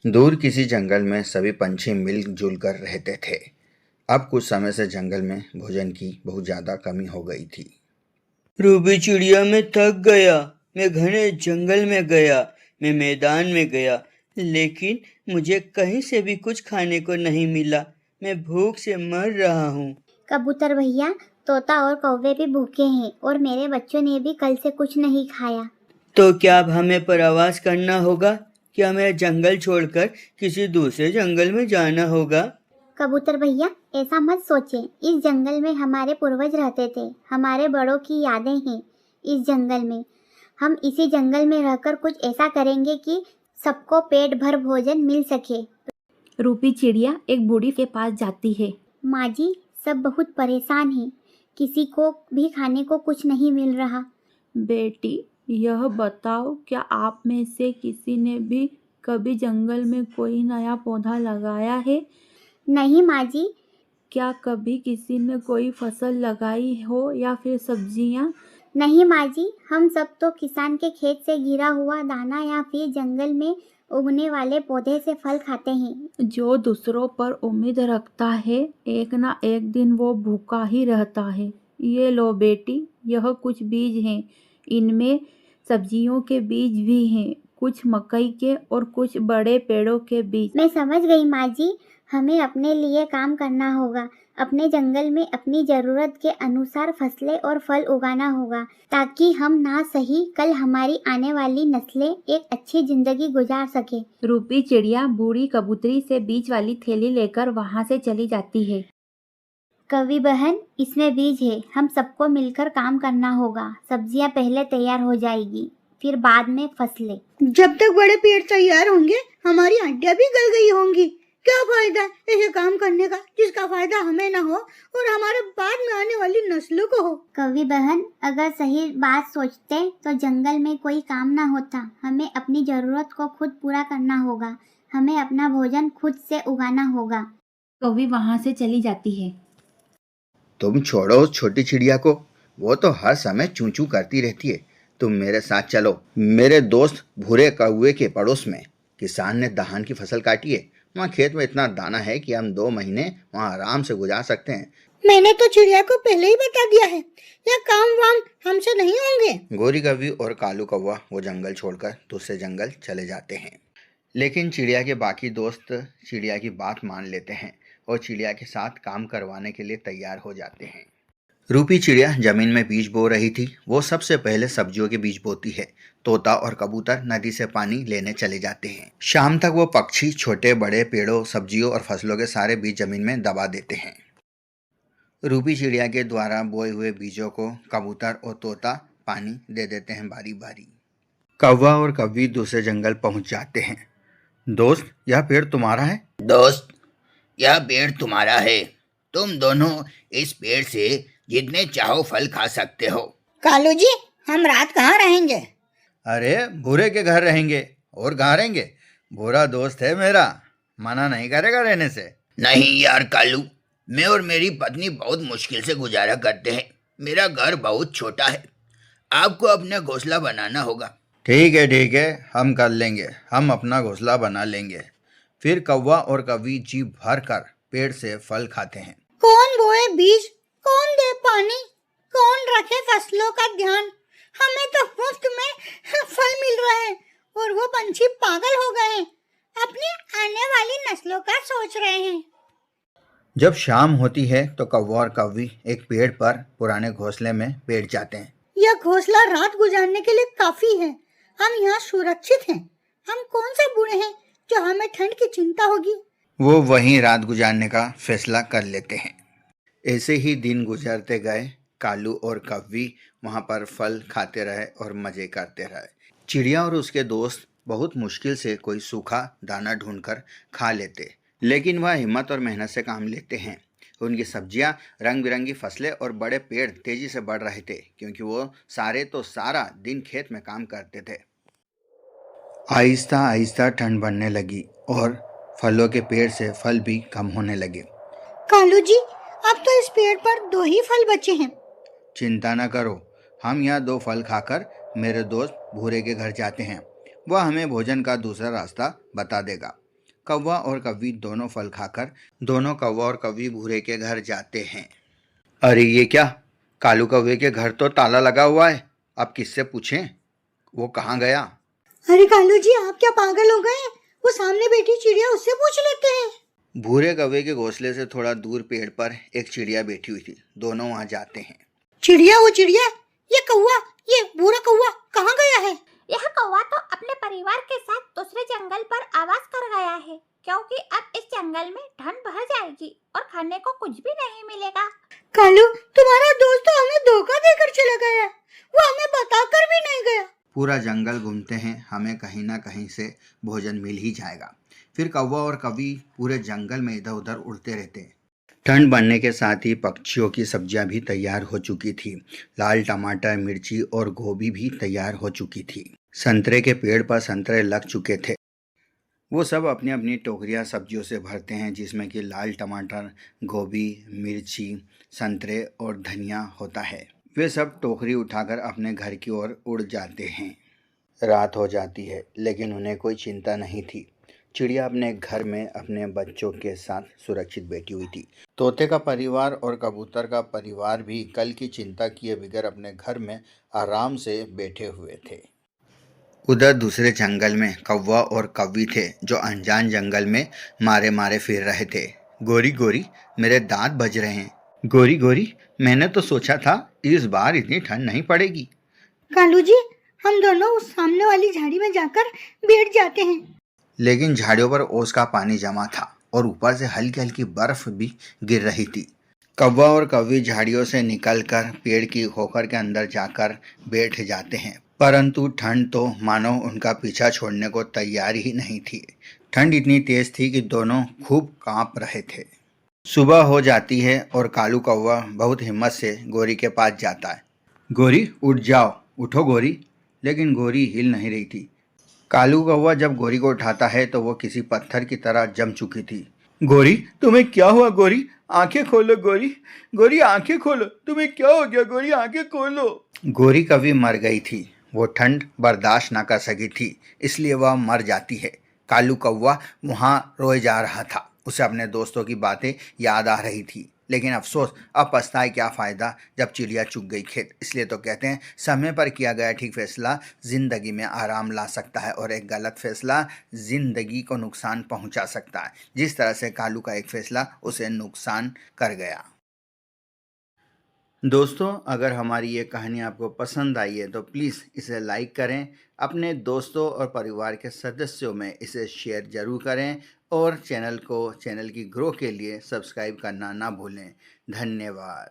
दूर किसी जंगल में सभी पंछी मिलजुल कर रहते थे। अब कुछ समय से जंगल में भोजन की बहुत ज्यादा कमी हो गई थी। रूबी चिड़िया, मैं थक गया। मैं घने जंगल में गया, मैं मैदान में गया, लेकिन मुझे कहीं से भी कुछ खाने को नहीं मिला। मैं भूख से मर रहा हूँ। कबूतर भैया, तोता और कौवे भी भूखे हैं और मेरे बच्चों ने भी कल से कुछ नहीं खाया। तो क्या अब हमें प्रवास करना होगा? क्या हमें जंगल छोड़कर किसी दूसरे जंगल में जाना होगा? कबूतर भैया, ऐसा मत सोचें। इस जंगल में हमारे पूर्वज रहते थे, हमारे बड़ों की यादें हैं इस जंगल में। हम इसी जंगल में रहकर कुछ ऐसा करेंगे कि सबको पेट भर भोजन मिल सके। रूपी चिड़िया एक बूढ़ी के पास जाती है। माँ जी, सब बहुत परेशान हैं, किसी को भी खाने को कुछ नहीं मिल रहा। बेटी, यह बताओ, क्या आप में से किसी ने भी कभी जंगल में कोई नया पौधा लगाया है? नहीं माँ जी। क्या कभी किसी ने कोई फसल लगाई हो या फिर सब्जियां? नहीं माँ जी, हम सब तो किसान के खेत से गिरा हुआ दाना या फिर जंगल में उगने वाले पौधे से फल खाते हैं। जो दूसरों पर उम्मीद रखता है, एक ना एक दिन वो भूखा ही रहता है। ये लो बेटी, यह कुछ बीज हैं। इनमें सब्जियों के बीज भी हैं, कुछ मकई के और कुछ बड़े पेड़ों के बीज। मैं समझ गई माँ जी, हमें अपने लिए काम करना होगा। अपने जंगल में अपनी ज़रूरत के अनुसार फसलें और फल उगाना होगा, ताकि हम ना सही कल हमारी आने वाली नस्लें एक अच्छी जिंदगी गुजार सके। रूपी चिड़िया बूढ़ी कबूतरी से बीज वाली थैली लेकर वहाँ से चली जाती है। कवि बहन, इसमें बीज है, हम सबको मिलकर काम करना होगा। सब्जियां पहले तैयार हो जाएगी, फिर बाद में फसलें। जब तक बड़े पेड़ तैयार होंगे, हमारी हड्डियां भी गल गई होंगी। क्या फायदा ऐसे काम करने का जिसका फायदा हमें ना हो और हमारे बाद में आने वाली नस्लों को हो। कवि बहन, अगर सही बात सोचते तो जंगल में कोई काम ना होता। हमें अपनी जरूरत को खुद पूरा करना होगा, हमें अपना भोजन खुद से उगाना होगा। कवि वहाँ से चली जाती है। तुम छोड़ो उस छोटी चिड़िया को, वो तो हर समय चूं चूं करती रहती है। तुम मेरे साथ चलो। मेरे दोस्त भूरे कौवे के पड़ोस में किसान ने धान की फसल काटी है। वहाँ खेत में इतना दाना है कि हम 2 महीने वहाँ आराम से गुजार सकते हैं। मैंने तो चिड़िया को पहले ही बता दिया है, यह काम वाम हमसे नहीं होंगे। गोरी कौवी और कालू कौवा वो जंगल छोड़कर दूसरे जंगल चले जाते हैं। लेकिन चिड़िया के बाकी दोस्त चिड़िया की बात मान लेते हैं और चिड़िया के साथ काम करवाने के लिए तैयार हो जाते हैं। रूपी चिड़िया जमीन में बीज बो रही थी। वो सबसे पहले सब्जियों के बीज बोती है। तोता और कबूतर नदी से पानी लेने चले जाते हैं। शाम तक वो पक्षी छोटे बड़े पेड़ों, सब्जियों और फसलों के सारे बीज जमीन में दबा देते हैं। रूपी चिड़िया के द्वारा बोए हुए बीजों को कबूतर और तोता पानी दे देते हैं बारी बारी। कौवा और कौवी दूसरे जंगल पहुंच जाते हैं। दोस्त, यह पेड़ तुम्हारा है? दोस्त, यह पेड़ तुम्हारा है। तुम दोनों इस पेड़ से जितने चाहो फल खा सकते हो। कालू जी, हम रात कहाँ रहेंगे? अरे, भूरे के घर रहेंगे। और कहाँ रहेंगे? भूरा दोस्त है मेरा, मना नहीं करेगा रहने से। नहीं यार कालू, मैं और मेरी पत्नी बहुत मुश्किल से गुजारा करते हैं। मेरा घर बहुत छोटा है, आपको अपना घोंसला बनाना होगा। ठीक है, हम कर लेंगे। हम अपना घोंसला बना लेंगे। फिर कौवा और कौवी जी भर कर पेड़ से फल खाते हैं। कौन बोए बीज, कौन दे पानी, कौन रखे फसलों का ध्यान? हमें तो मुफ्त में फल मिल रहे हैं और वो पंछी पागल हो गए हैं, अपनी आने वाली नस्लों का सोच रहे हैं। जब शाम होती है तो कौवा और कौवी एक पेड़ पर पुराने घोंसले में बैठ जाते हैं। यह घोंसला रात गुजारने के लिए काफी है। हम यहाँ सुरक्षित हैं। हम कौन से बूढ़े हैं जो हमें ठंड की चिंता होगी। वो वहीं रात गुजारने का फैसला कर लेते हैं। ऐसे ही दिन गुजरते गए। कालू और कौवी वहाँ पर फल खाते रहे और मजे करते रहे। चिड़िया और उसके दोस्त बहुत मुश्किल से कोई सूखा दाना ढूंढकर खा लेते, लेकिन वह हिम्मत और मेहनत से काम लेते हैं। उनकी सब्जियां, रंग बिरंगी फसलें और बड़े पेड़ तेजी से बढ़ रहे थे, क्योंकि वो सारा दिन खेत में काम करते थे। आहिस्ता आहिस्ता ठंड बढ़ने लगी और फलों के पेड़ से फल भी कम होने लगे। कालू जी, अब तो इस पेड़ पर 2 ही फल बचे हैं। चिंता न करो, हम यहाँ 2 फल खाकर मेरे दोस्त भूरे के घर जाते हैं। वह हमें भोजन का दूसरा रास्ता बता देगा। कौवा और कौवी दोनों फल खाकर दोनों कौवा और कौवी भूरे के घर जाते हैं। अरे ये क्या, कालू कौवे के घर तो ताला लगा हुआ है, अब किससे पूछें, वो कहाँ गया? अरे कालू जी, आप क्या पागल हो गए? वो सामने बैठी चिड़िया, उससे पूछ लेते हैं। भूरे कौवे के घोंसले से थोड़ा दूर पेड़ पर एक चिड़िया बैठी हुई थी। दोनों वहां जाते हैं। चिड़िया, वो चिड़िया, ये कौवा, ये भूरा कौवा कहाँ गया है? यह कौवा तो अपने परिवार के साथ दूसरे जंगल पर आवास कर गया है, क्योंकि अब इस जंगल में ठंड बढ़ जाएगी और खाने को कुछ भी नहीं मिलेगा। कालू, तुम्हारा दोस्त तो हमें धोखा देकर चला गया, वो हमें बताकर भी नहीं गया। पूरा जंगल घूमते हैं, हमें कहीं ना कहीं से भोजन मिल ही जाएगा। फिर कौवा और कौवी पूरे जंगल में इधर उधर उड़ते रहते हैं। ठंड बढ़ने के साथ ही पक्षियों की सब्जियां भी तैयार हो चुकी थी। लाल टमाटर, मिर्ची और गोभी भी तैयार हो चुकी थी। संतरे के पेड़ पर संतरे लग चुके थे। वो सब अपनी अपनी टोकरियां सब्जियों से भरते हैं, जिसमें कि लाल टमाटर, गोभी, मिर्ची, संतरे और धनिया होता है। वे सब टोकरी उठाकर अपने घर की ओर उड़ जाते हैं। रात हो जाती है, लेकिन उन्हें कोई चिंता नहीं थी। चिड़िया अपने घर में अपने बच्चों के साथ सुरक्षित बैठी हुई थी। तोते का परिवार और कबूतर का परिवार भी कल की चिंता किए बगैर अपने घर में आराम से बैठे हुए थे। उधर दूसरे जंगल में कौवा और कौवी थे, जो अनजान जंगल में मारे मारे फिर रहे थे। गोरी गोरी, मेरे दांत बज रहे हैं। गोरी गोरी, मैंने तो सोचा था इस बार इतनी ठंड नहीं पड़ेगी। कालू जी, हम दोनों उस सामने वाली झाड़ी में जाकर बैठ जाते हैं। लेकिन झाड़ियों पर ओस का पानी जमा था और ऊपर से हल्की हल्की बर्फ भी गिर रही थी। कौवा और कौवी झाड़ियों से निकलकर पेड़ की खोखर के अंदर जाकर बैठ जाते हैं, परंतु ठंड तो मानो उनका पीछा छोड़ने को तैयार ही नहीं थी। ठंड इतनी तेज थी कि दोनों खूब कांप रहे थे। सुबह हो जाती है और कालू कौवा बहुत हिम्मत से गोरी के पास जाता है। गोरी, उठ जाओ, उठो गोरी। लेकिन गोरी हिल नहीं रही थी। कालू कौवा जब गोरी को उठाता है तो वो किसी पत्थर की तरह जम चुकी थी। गोरी, तुम्हें क्या हुआ? गोरी, आंखें खोलो। गोरी, गोरी, आंखें खोलो। तुम्हें क्या हो गया? गोरी, आंखें खोलो। गोरी कभी मर गई थी। वो ठंड बर्दाश्त ना कर सकी थी, इसलिए वह मर जाती है। कालू कौवा वहाँ रोए जा रहा था। उसे अपने दोस्तों की बातें याद आ रही थी, लेकिन अफसोस, अब पछताए क्या फ़ायदा जब चिड़िया चुग गई खेत। इसलिए तो कहते हैं, समय पर किया गया ठीक फैसला ज़िंदगी में आराम ला सकता है और एक गलत फैसला ज़िंदगी को नुकसान पहुंचा सकता है। जिस तरह से कालू का एक फैसला उसे नुकसान कर गया। दोस्तों, अगर हमारी ये कहानी आपको पसंद आई है तो प्लीज़ इसे लाइक करें, अपने दोस्तों और परिवार के सदस्यों में इसे शेयर ज़रूर करें और चैनल की ग्रो के लिए सब्सक्राइब करना ना भूलें। धन्यवाद।